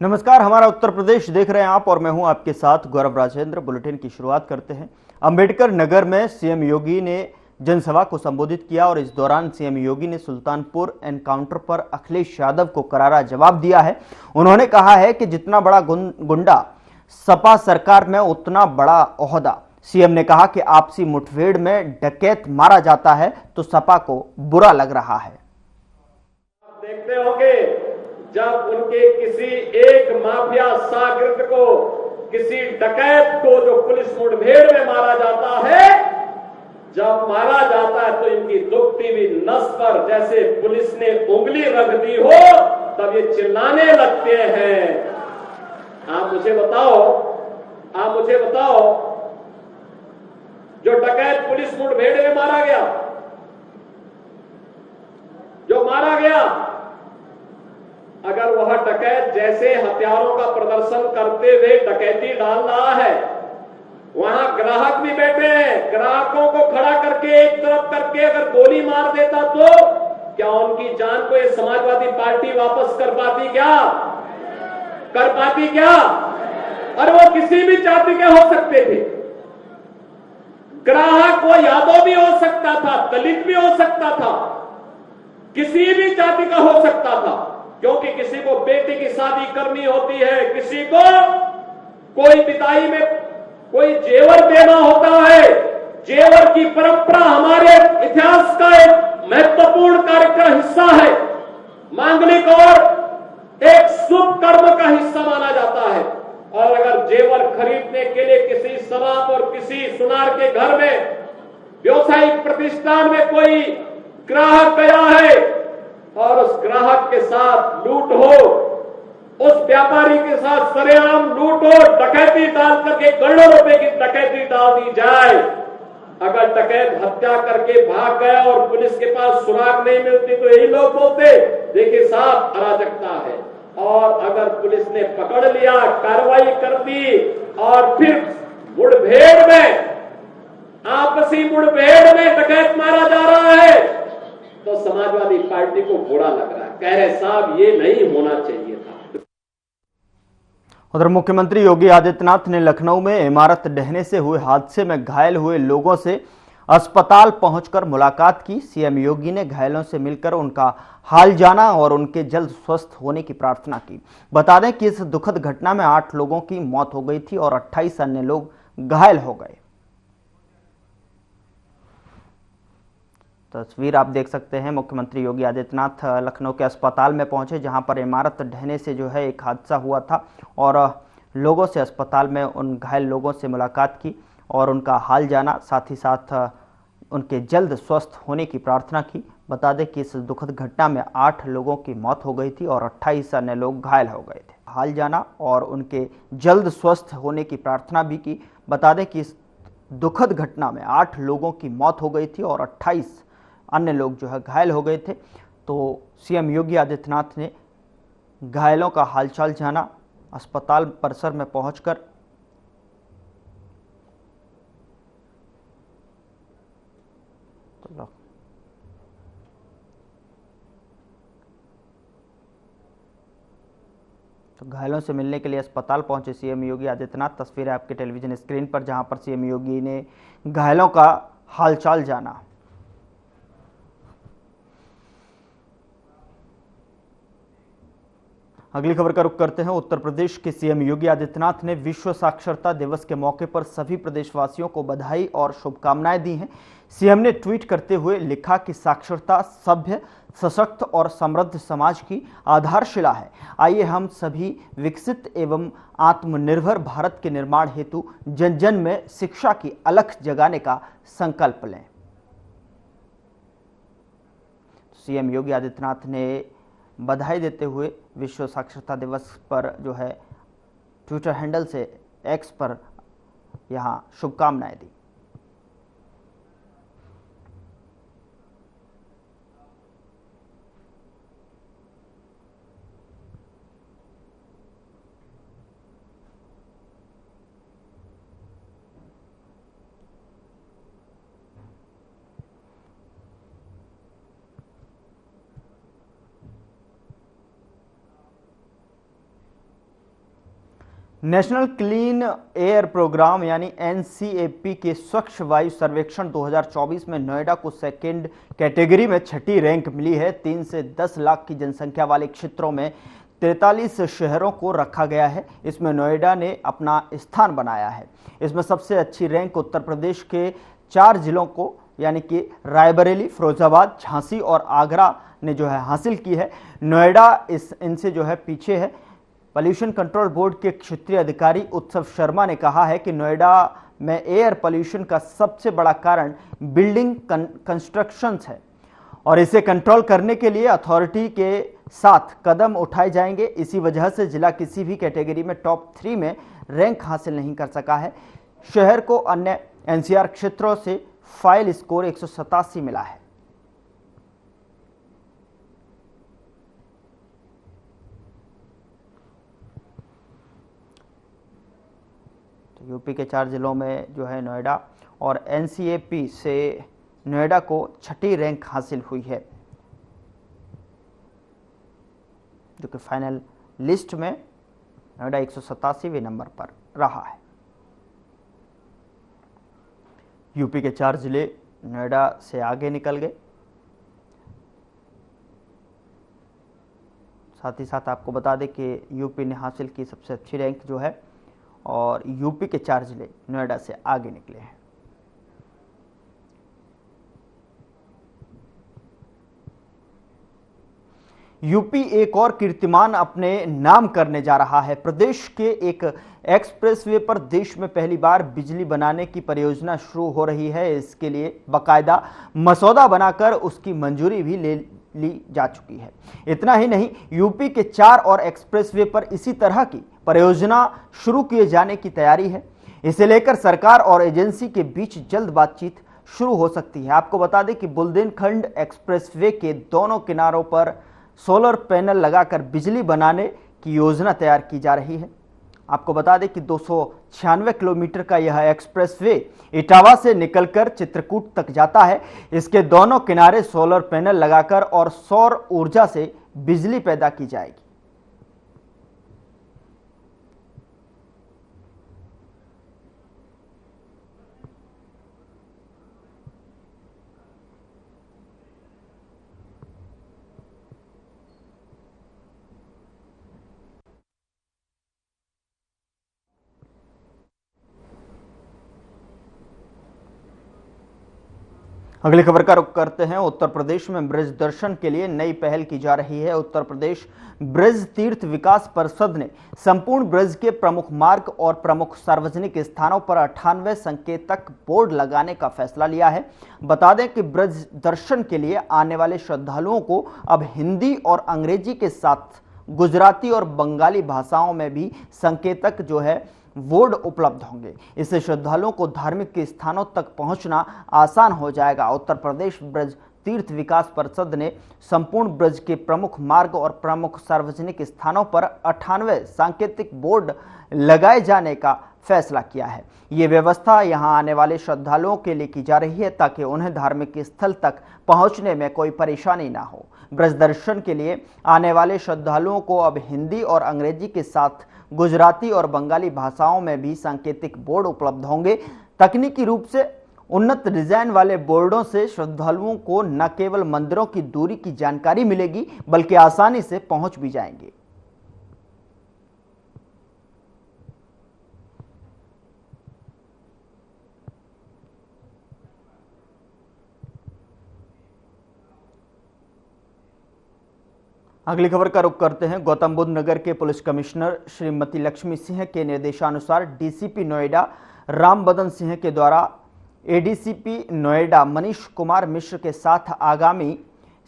नमस्कार, हमारा उत्तर प्रदेश देख रहे हैं आप और मैं हूं आपके साथ गौरव राजेंद्र। बुलेटिन की शुरुआत करते हैं। अंबेडकर नगर में सीएम योगी ने जनसभा को संबोधित किया और इस दौरान सीएम योगी ने सुल्तानपुर एनकाउंटर पर अखिलेश यादव को करारा जवाब दिया है। उन्होंने कहा है कि जितना बड़ा गुंडा सपा सरकार में उतना बड़ा ओहदा। सीएम ने कहा कि आपसी मुठभेड़ में डकैत मारा जाता है तो सपा को बुरा लग रहा है। देखते होंगे जब उनके किसी एक माफिया शागिर्द को, किसी डकैत को जो पुलिस मुठभेड़ में मारा जाता है, जब मारा जाता है तो इनकी दुखती हुई नस पर जैसे पुलिस ने उंगली रख दी हो तब ये चिल्लाने लगते हैं। आप मुझे बताओ जो डकैत पुलिस मुठभेड़ में मारा गया, अगर वह डकैत जैसे हथियारों का प्रदर्शन करते हुए डकैती डाल रहा है, वहां ग्राहक भी बैठे हैं, ग्राहकों को खड़ा करके एक तरफ करके अगर गोली मार देता तो क्या उनकी जान को ये समाजवादी पार्टी वापस कर पाती क्या? और वो किसी भी जाति के हो सकते थे। ग्राहक वो यादव भी हो सकता था, दलित भी हो सकता था, किसी भी जाति का हो सकता था, क्योंकि किसी को बेटी की शादी करनी होती है, किसी को कोई विदाई में कोई जेवर देना होता है। जेवर की परंपरा हमारे इतिहास का एक महत्वपूर्ण कार्य का हिस्सा है, मांगलिक और एक शुभ कर्म का हिस्सा माना जाता है। और अगर जेवर खरीदने के लिए किसी शराब और किसी सुनार के घर में व्यवसायिक प्रतिष्ठान में कोई ग्राहक गया है और उस ग्राहक के साथ लूट हो, उस व्यापारी के साथ सरेआम लूट हो, डकैती डाल करके करोड़ों रुपए की डकैती डाल दी जाए, अगर डकैत हत्या करके भाग गया और पुलिस के पास सुराग नहीं मिलती तो यही लोग बोलते देखिए साहब अराजकता है। और अगर पुलिस ने पकड़ लिया, कार्रवाई कर दी और फिर मुठभेड़ में, आपसी मुठभेड़ में डकैत मारा जा रहा है तो समाजवादी पार्टी को बुरा लग रहा है, कह रहे साहब ये नहीं होना चाहिए था। उधर मुख्यमंत्री योगी आदित्यनाथ ने लखनऊ में इमारत ढहने से हुए हादसे में घायल हुए लोगों से अस्पताल पहुंचकर मुलाकात की। सीएम योगी ने घायलों से मिलकर उनका हाल जाना और उनके जल्द स्वस्थ होने की प्रार्थना की। बता दें कि इस दुखद घटना में 8 लोगों की मौत हो गई थी और 28 अन्य लोग घायल हो गए। तस्वीर आप देख सकते हैं, मुख्यमंत्री योगी आदित्यनाथ लखनऊ के अस्पताल में पहुंचे जहां पर इमारत ढहने से जो है एक हादसा हुआ था और लोगों से, अस्पताल में उन घायल लोगों से मुलाकात की और उनका हाल जाना, साथ ही साथ उनके जल्द स्वस्थ होने की प्रार्थना की। बता दें कि इस दुखद घटना में 8 लोगों की मौत हो गई थी और 28 अन्य लोग घायल हो गए थे। हाल जाना और उनके जल्द स्वस्थ होने की प्रार्थना भी की। बता दें कि इस दुखद घटना में 8 लोगों की मौत हो गई थी और 28 अन्य लोग जो है घायल हो गए थे। तो सीएम योगी आदित्यनाथ ने घायलों का हालचाल जाना, अस्पताल परिसर में पहुंचकर तो घायलों से मिलने के लिए अस्पताल पहुंचे सीएम योगी आदित्यनाथ। तस्वीरें आपके टेलीविजन स्क्रीन पर, जहां पर सीएम योगी ने घायलों का हालचाल जाना। अगली खबर का रुख करते हैं। उत्तर प्रदेश के सीएम योगी आदित्यनाथ ने विश्व साक्षरता दिवस के मौके पर सभी प्रदेशवासियों को बधाई और शुभकामनाएं दी हैं। सीएम ने ट्वीट करते हुए लिखा कि साक्षरता सभ्य, सशक्त और समृद्ध समाज की आधारशिला है। आइए हम सभी विकसित एवं आत्मनिर्भर भारत के निर्माण हेतु जन जन में शिक्षा की अलख जगाने का संकल्प लें। सीएम योगी आदित्यनाथ ने बधाई देते हुए विश्व साक्षरता दिवस पर जो है ट्विटर हैंडल से, एक्स पर यहां शुभकामनाएं दी। नेशनल क्लीन एयर प्रोग्राम यानी एनसीएपी के स्वच्छ वायु सर्वेक्षण 2024 में नोएडा को सेकेंड कैटेगरी में छठी रैंक मिली है। 3 से 10 लाख की जनसंख्या वाले क्षेत्रों में 43 शहरों को रखा गया है। इसमें नोएडा ने अपना स्थान बनाया है। इसमें सबसे अच्छी रैंक उत्तर प्रदेश के 4 जिलों को यानी कि रायबरेली, फिरोजाबाद, झांसी और आगरा ने जो है हासिल की है। नोएडा इनसे जो है पीछे है। पॉल्यूशन कंट्रोल बोर्ड के क्षेत्रीय अधिकारी उत्सव शर्मा ने कहा है कि नोएडा में एयर पॉल्यूशन का सबसे बड़ा कारण बिल्डिंग कंस्ट्रक्शंस है और इसे कंट्रोल करने के लिए अथॉरिटी के साथ कदम उठाए जाएंगे। इसी वजह से जिला किसी भी कैटेगरी में टॉप 3 में रैंक हासिल नहीं कर सका है। शहर को अन्य एनसीआर क्षेत्रों से फाइल स्कोर 187 मिला है। यूपी के 4 जिलों में जो है नोएडा और एनसीएपी से नोएडा को छठी रैंक हासिल हुई है, जो कि फाइनल लिस्ट में नोएडा 187वें नंबर पर रहा है। यूपी के 4 जिले नोएडा से आगे निकल गए। साथ ही साथ आपको बता दें कि यूपी ने हासिल की सबसे अच्छी रैंक जो है और यूपी के 4 जिले नोएडा से आगे निकले हैं। यूपी एक और कीर्तिमान अपने नाम करने जा रहा है। प्रदेश के एक एक्सप्रेसवे पर देश में पहली बार बिजली बनाने की परियोजना शुरू हो रही है। इसके लिए बाकायदा मसौदा बनाकर उसकी मंजूरी भी ले ली जा चुकी है। इतना ही नहीं, यूपी के 4 और एक्सप्रेसवे पर इसी तरह की परियोजना शुरू किए जाने की तैयारी है। इसे लेकर सरकार और एजेंसी के बीच जल्द बातचीत शुरू हो सकती है। आपको बता दें कि बुंदेलखंड एक्सप्रेसवे के दोनों किनारों पर सोलर पैनल लगाकर बिजली बनाने की योजना तैयार की जा रही है। आपको बता दें कि 296 किलोमीटर का यह एक्सप्रेसवे इटावा से निकलकर चित्रकूट तक जाता है। इसके दोनों किनारे सोलर पैनल लगाकर और सौर ऊर्जा से बिजली पैदा की जाएगी। अगली खबर का रुख करते हैं। उत्तर प्रदेश में ब्रज दर्शन के लिए नई पहल की जा रही है। उत्तर प्रदेश ब्रज तीर्थ विकास परिषद ने संपूर्ण ब्रज के प्रमुख मार्ग और प्रमुख सार्वजनिक स्थानों पर 98 संकेतक बोर्ड लगाने का फैसला लिया है। बता दें कि ब्रज दर्शन के लिए आने वाले श्रद्धालुओं को अब हिंदी और अंग्रेजी के साथ गुजराती और बंगाली भाषाओं में भी संकेतक जो है बोर्ड उपलब्ध होंगे। इससे श्रद्धालुओं को धार्मिक स्थानों तक पहुंचना आसान हो जाएगा। उत्तर प्रदेश ब्रज तीर्थ विकास परिषद ने संपूर्ण ब्रज के प्रमुख मार्ग और प्रमुख सार्वजनिक स्थानों पर 98 सांकेतिक बोर्ड लगाए जाने का फैसला किया है। ये व्यवस्था यहां आने वाले श्रद्धालुओं के लिए की जा रही है ताकि उन्हें धार्मिक स्थल तक पहुंचने में कोई परेशानी ना हो। ब्रज दर्शन के लिए आने वाले श्रद्धालुओं को अब हिंदी और अंग्रेजी के साथ गुजराती और बंगाली भाषाओं में भी सांकेतिक बोर्ड उपलब्ध होंगे। तकनीकी रूप से उन्नत डिजाइन वाले बोर्डों से श्रद्धालुओं को न केवल मंदिरों की दूरी की जानकारी मिलेगी बल्कि आसानी से पहुंच भी जाएंगे। अगली खबर का रुख करते हैं। गौतम बुद्ध नगर के पुलिस कमिश्नर श्रीमती लक्ष्मी सिंह के निर्देशानुसार डीसीपी नोएडा राम बदन सिंह के द्वारा एडीसीपी नोएडा मनीष कुमार मिश्र के साथ आगामी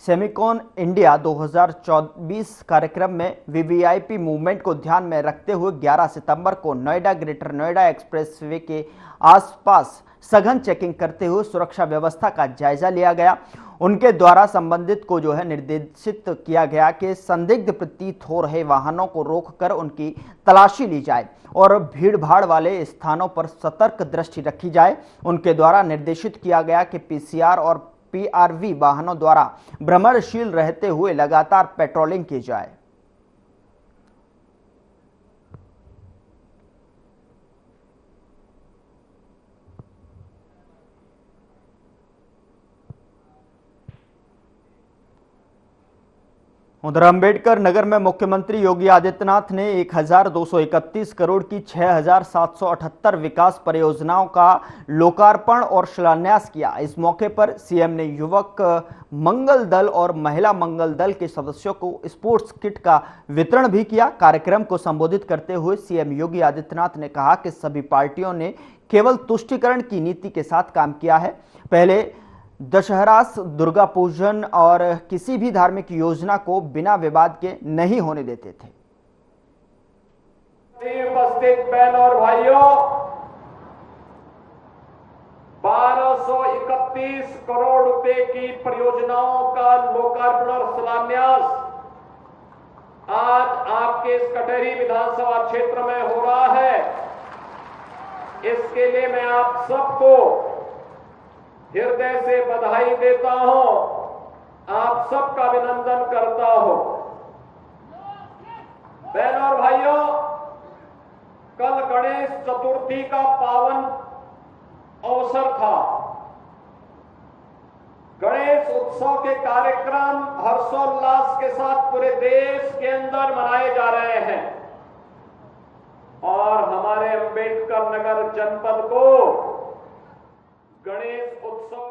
सेमिकॉन इंडिया 2024 कार्यक्रम में वीवीआईपी मूवमेंट को ध्यान में रखते हुए 11 सितंबर को नोएडा ग्रेटर नोएडा एक्सप्रेसवे के आसपास सघन चेकिंग करते हुए सुरक्षा व्यवस्था का जायजा लिया गया। उनके द्वारा संबंधित को जो है निर्देशित किया गया कि संदिग्ध प्रतीत हो रहे वाहनों को रोककर उनकी तलाशी ली जाए और भीड़ भाड़ वाले स्थानों पर सतर्क दृष्टि रखी जाए। उनके द्वारा निर्देशित किया गया कि पीसीआर और पीआरवी वाहनों द्वारा भ्रमणशील रहते हुए लगातार पेट्रोलिंग की जाए। उधर अंबेडकर नगर में मुख्यमंत्री योगी आदित्यनाथ ने 1231 करोड़ की 6778 विकास परियोजनाओं का लोकार्पण और शिलान्यास किया। इस मौके पर सीएम ने युवक मंगल दल और महिला मंगल दल के सदस्यों को स्पोर्ट्स किट का वितरण भी किया। कार्यक्रम को संबोधित करते हुए सीएम योगी आदित्यनाथ ने कहा कि सभी पार्टियों ने केवल तुष्टीकरण की नीति के साथ काम किया है। पहले दशहरा, दुर्गा पूजन और किसी भी धार्मिक योजना को बिना विवाद के नहीं होने देते थे। उपस्थित बहनों और भाइयों, 1231 करोड़ रुपए की परियोजनाओं का लोकार्पण और शिलान्यास आज आपके इस कटहरी विधानसभा क्षेत्र में हो रहा है। इसके लिए मैं आप सबको हृदय से बधाई देता हूं, आप सबका अभिनंदन करता हूं। बहनों और भाइयों, कल गणेश चतुर्थी का पावन अवसर था। गणेश उत्सव के कार्यक्रम हर्षोल्लास के साथ पूरे देश के अंदर मनाए जा रहे हैं और हमारे अंबेडकर नगर जनपद को गणेश उत्सव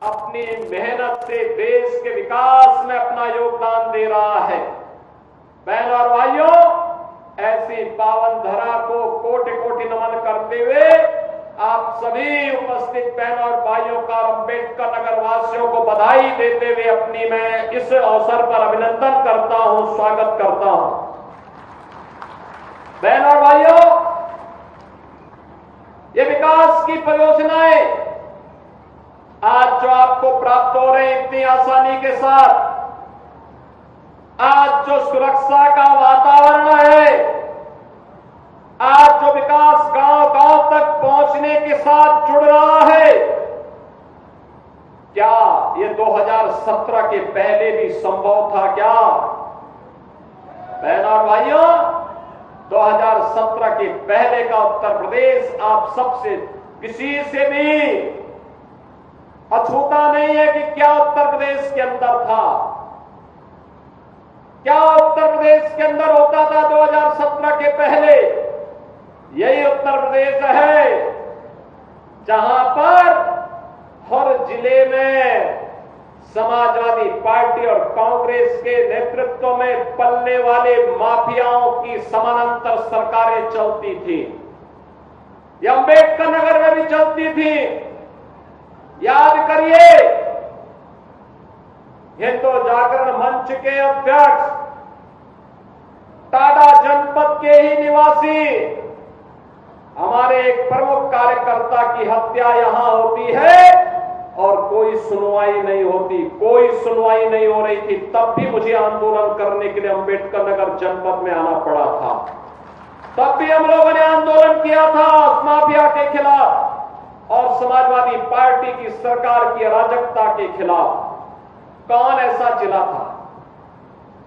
अपनी मेहनत से देश के विकास में अपना योगदान दे रहा है। बहनों और भाइयों, ऐसी पावन धरा को कोटि कोटि नमन करते हुए आप सभी उपस्थित बहनों और भाइयों का अंबेडकर नगर वासियों को बधाई देते हुए अपनी मैं इस अवसर पर अभिनंदन करता हूं, स्वागत करता हूं। बहनों और भाइयों, ये विकास की परियोजनाएं आज जो आपको प्राप्त हो रहे हैं इतनी आसानी के साथ, आज जो सुरक्षा का वातावरण है, आज जो विकास गांव गांव तक पहुंचने के साथ जुड़ रहा है, क्या ये 2017 के पहले भी संभव था क्या? बहनों और भाइयों, 2017 के पहले का उत्तर प्रदेश आप सबसे किसी से भी अछूता नहीं है कि क्या उत्तर प्रदेश के अंदर था, क्या उत्तर प्रदेश के अंदर होता था 2017 के पहले। यही उत्तर प्रदेश है जहां पर हर जिले में समाजवादी पार्टी और कांग्रेस के नेतृत्व में पलने वाले माफियाओं की समानांतर सरकारें चलती थी। यह अंबेडकर नगर में भी चलती थी। याद करिए, हिंदू जागरण मंच के अध्यक्ष, टाटा जनपद के ही निवासी, हमारे एक प्रमुख कार्यकर्ता की हत्या यहां होती है और कोई सुनवाई नहीं होती, कोई सुनवाई नहीं हो रही थी। तब भी मुझे आंदोलन करने के लिए अंबेडकर नगर जनपद में आना पड़ा था। तब भी हम लोगों ने आंदोलन किया था उस माफिया के खिलाफ और समाजवादी पार्टी की सरकार की अराजकता के खिलाफ। कौन ऐसा जिला था,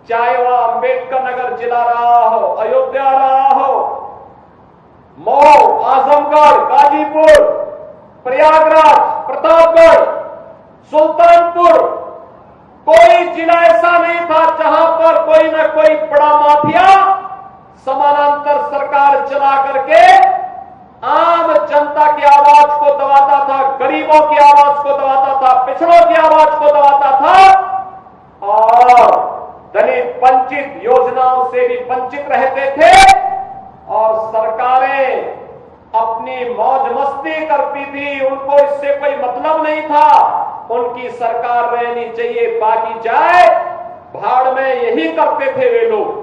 चाहे वह अंबेडकर नगर जिला रहा हो, अयोध्या रहा हो, मऊ, आजमगढ़, गाजीपुर, प्रयागराज, प्रतापगढ़, सुल्तानपुर, कोई जिला ऐसा नहीं था जहां पर कोई न कोई बड़ा माफिया समानांतर सरकार चला करके आम जनता की आवाज को दबाता था, गरीबों की आवाज को दबाता था, पिछड़ों की आवाज को दबाता था और दलित वंचित योजनाओं से भी वंचित रहते थे और सरकारें अपनी मौज मस्ती करती थी, उनको इससे कोई मतलब नहीं था। उनकी सरकार रहनी चाहिए, बाकी जाए भाड़ में, यही करते थे वे लोग।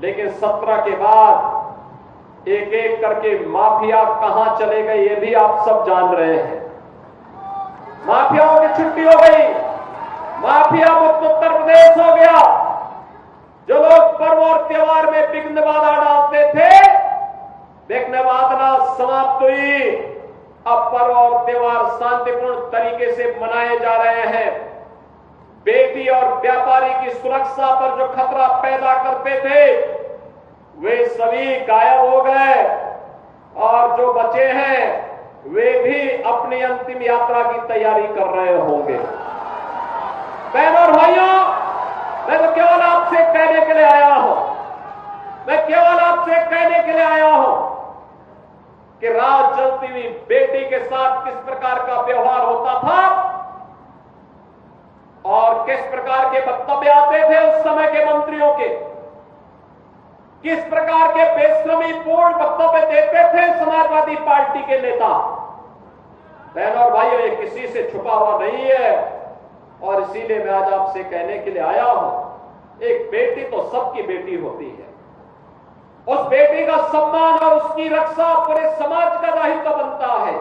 लेकिन 17 के बाद एक एक करके माफिया कहां चले गए ये भी आप सब जान रहे हैं। माफियाओं की छुट्टी हो गई, माफिया मुक्त उत्तर प्रदेश हो गया। जो लोग पर्व और त्योहार में विघ्न बाधा डालते थे, विघ्न बाधा समाप्त हुई। अब पर्व और त्योहार शांतिपूर्ण तरीके से मनाए जा रहे हैं। बेटी और व्यापारी की सुरक्षा पर जो खतरा पैदा करते थे वे सभी गायब हो गए और जो बचे हैं वे भी अपनी अंतिम यात्रा की तैयारी कर रहे होंगे। बहनों और भाइयों, मैं तो केवल आपसे कहने के लिए आया हूं, मैं केवल आपसे कहने के लिए आया हूं कि रात जलती हुई बेटी के साथ किस प्रकार का व्यवहार होता था और किस प्रकार के वक्तव्य आते थे उस समय के मंत्रियों के, किस प्रकार के बेशर्मी पूर्ण वक्तव्य देते थे समाजवादी पार्टी के नेता। बहनों और भाइयों, ये किसी से छुपा हुआ नहीं है और इसीलिए मैं आज आपसे कहने के लिए आया हूं, एक बेटी तो सबकी बेटी होती है। उस बेटी का सम्मान और उसकी रक्षा पूरे समाज का दायित्व बनता है।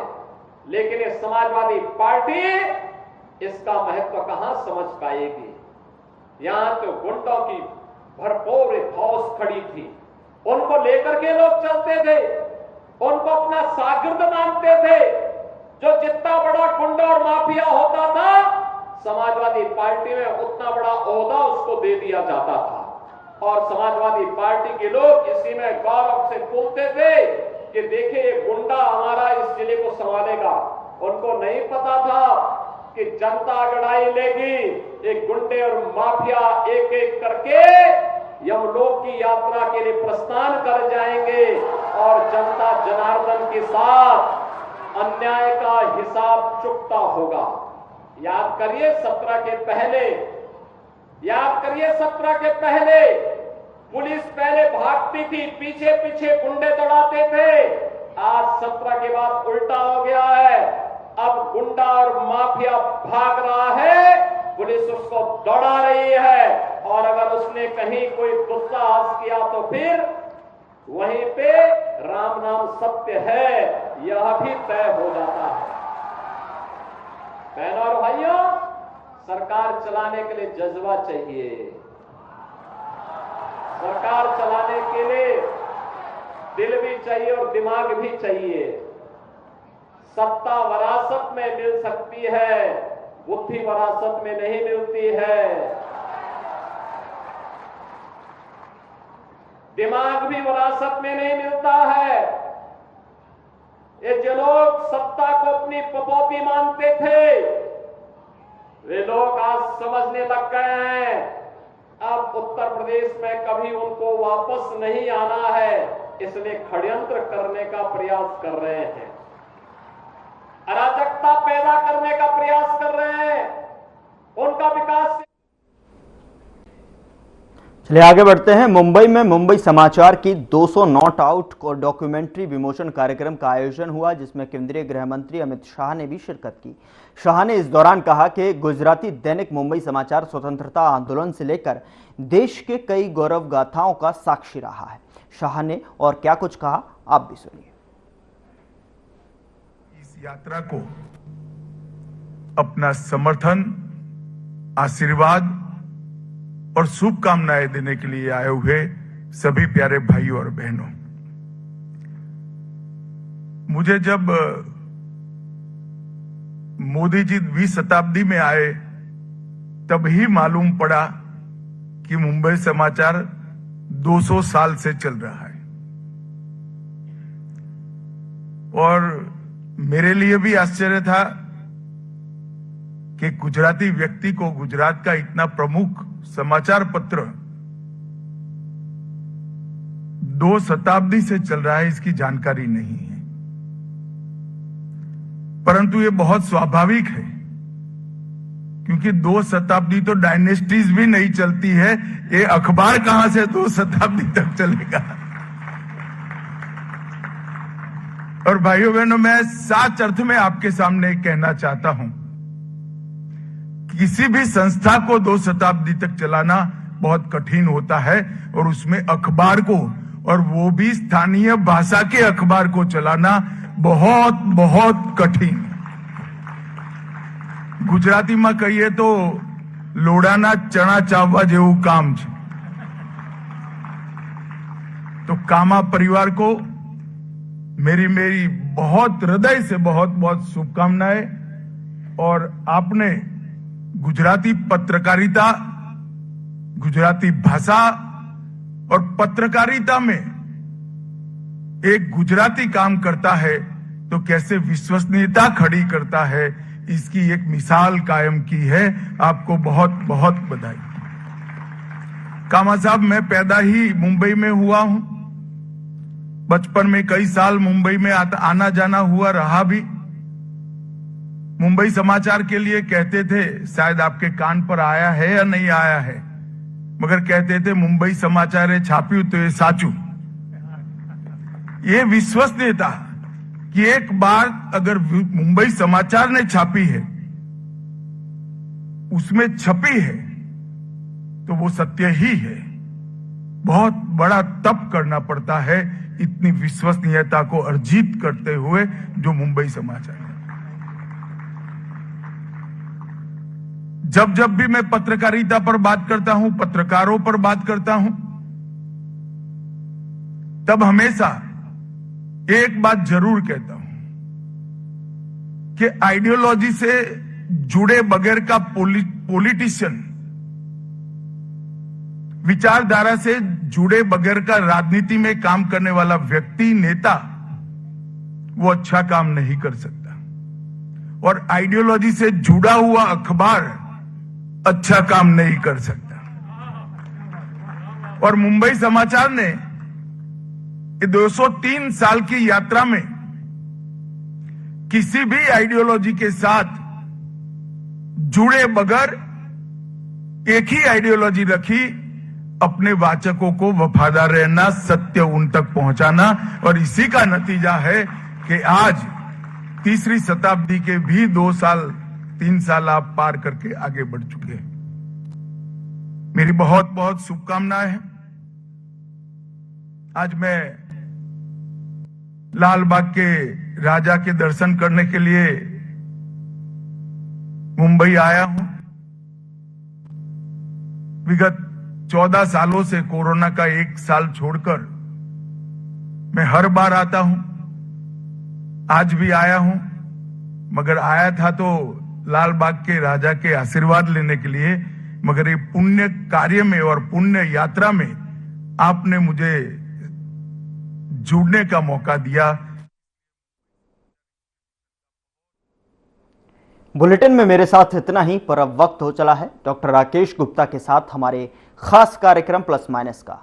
लेकिन ये समाजवादी पार्टी इसका महत्व कहां समझ पाएगी। यहां तो गुंडों की भरपूर फौज खड़ी थी, उनको लेकर के लोग चलते थे, उनको अपना शागिर्द मानते थे। जो जितना बड़ा गुंडा और माफिया होता था, समाजवादी पार्टी में उतना बड़ा ओहदा उसको दे दिया जाता था और समाजवादी पार्टी के लोग इसी में गौरव से बोलते थे कि देखिए ये गुंडा हमारा इस जिले को संभालेगा। उनको नहीं पता था कि जनता लड़ाई लेगी, एक गुंडे और माफिया एक एक करके यमलोक की यात्रा के लिए प्रस्थान कर जाएंगे और जनता जनार्दन के साथ अन्याय का हिसाब चुकता होगा। याद करिए 17 के पहले, याद करिए 17 के पहले पुलिस पहले भागती थी, पीछे पीछे गुंडे दौड़ाते थे। आज 17 के बाद उल्टा हो गया है, अब गुंडा और माफिया भाग रहा है, पुलिस उसको दौड़ा रही है और अगर उसने कहीं कोई दुस्साहस किया तो फिर वहीं पे राम नाम सत्य है यह भी तय हो जाता है। बहनों और भाइयों, सरकार चलाने के लिए जज्बा चाहिए, सरकार चलाने के लिए दिल भी चाहिए और दिमाग भी चाहिए। सत्ता वरासत में मिल सकती है, बुद्धि वरासत में नहीं मिलती है, दिमाग भी वरासत में नहीं मिलता है। ये जो लोग सत्ता को अपनी पपौती मानते थे वे लोग आज समझने लग गए हैं अब उत्तर प्रदेश में कभी उनको वापस नहीं आना है, इसलिए षड्यंत्र करने का प्रयास कर रहे हैं, अराजकता पैदा करने का प्रयास कर रहे हैं, उनका विकास। चलिए आगे बढ़ते हैं। मुंबई में मुंबई समाचार की 200 नॉट आउट को डॉक्यूमेंट्री विमोचन कार्यक्रम का आयोजन हुआ, जिसमें केंद्रीय गृह मंत्री अमित शाह ने भी शिरकत की। शाह ने इस दौरान कहा कि गुजराती दैनिक मुंबई समाचार स्वतंत्रता आंदोलन से लेकर देश के कई गौरव गाथाओं का साक्षी रहा है। शाह ने और क्या कुछ कहा, आप भी सुनिए। इस यात्रा को अपना समर्थन, आशीर्वाद और शुभकामनाएं देने के लिए आए हुए सभी प्यारे भाइयों और बहनों, मुझे जब मोदी जी 20 शताब्दी में आए तब ही मालूम पड़ा कि मुंबई समाचार 200 साल से चल रहा है और मेरे लिए भी आश्चर्य था कि गुजराती व्यक्ति को गुजरात का इतना प्रमुख समाचार पत्र 2 शताब्दी से चल रहा है इसकी जानकारी नहीं है, परंतु ये बहुत स्वाभाविक है क्योंकि 2 शताब्दी तो डायनेस्टीज भी नहीं चलती है, ये अखबार कहां से 2 शताब्दी तक चलेगा। और भाइयों बहनों, मैं सच अर्थ में आपके सामने कहना चाहता हूं, किसी भी संस्था को 2 शताब्दी तक चलाना बहुत कठिन होता है और उसमें अखबार को, और वो भी स्थानीय भाषा के अखबार को चलाना बहुत बहुत कठिन। ગુજરાતીમાં કહીએ તો લોડાના ચણા ચાવવા જેવું કામ છે। तो कामा परिवार को मेरी बहुत हृदय से बहुत बहुत शुभकामनाएं। और आपने गुजराती पत्रकारिता, गुजराती भाषा और पत्रकारिता में एक गुजराती काम करता है तो कैसे विश्वसनीयता खड़ी करता है, इसकी एक मिसाल कायम की है। आपको बहुत बहुत बधाई। कामा साहब, मैं पैदा ही मुंबई में हुआ हूं, बचपन में कई साल मुंबई में आना जाना हुआ रहा भी। मुंबई समाचार के लिए कहते थे, शायद आपके कान पर आया है या नहीं आया है, मगर कहते थे मुंबई समाचार छाप्यू तो ये साचू। ये विश्वसनीयता कि एक बार अगर मुंबई समाचार ने छापी है, उसमें छपी है, तो वो सत्य ही है। बहुत बड़ा तप करना पड़ता है इतनी विश्वसनीयता को अर्जित करते हुए जो मुंबई समाचार है। जब भी मैं पत्रकारिता पर बात करता हूं, पत्रकारों पर बात करता हूं, तब हमेशा एक बात जरूर कहता हूं कि आइडियोलॉजी से जुड़े बगैर का पॉलिटिशियन, विचारधारा से जुड़े बगैर का राजनीति में काम करने वाला व्यक्ति, नेता, वो अच्छा काम नहीं कर सकता। और आइडियोलॉजी से जुड़ा हुआ अखबार अच्छा काम नहीं कर सकता। और मुंबई समाचार ने 203 साल की यात्रा में किसी भी आइडियोलॉजी के साथ जुड़े बगैर एक ही आइडियोलॉजी रखी, अपने वाचकों को वफादार रहना, सत्य उन तक पहुंचाना। और इसी का नतीजा है कि आज तीसरी शताब्दी के भी 3 साल आप पार करके आगे बढ़ चुके हैं। मेरी बहुत बहुत शुभकामनाएं हैं। आज मैं लाल बाग के राजा के दर्शन करने के लिए मुंबई आया हूं। विगत 14 सालों से कोरोना का 1 साल छोड़कर मैं हर बार आता हूं। आज भी आया हूं, मगर आया था तो लाल बाग के राजा के आशीर्वाद लेने के लिए, मगर ये पुण्य कार्य में और पुण्य यात्रा में आपने मुझे जुड़ने का मौका दिया। बुलेटिन में मेरे साथ इतना ही, पर अब वक्त हो चला है डॉक्टर राकेश गुप्ता के साथ हमारे खास कार्यक्रम प्लस माइनस का।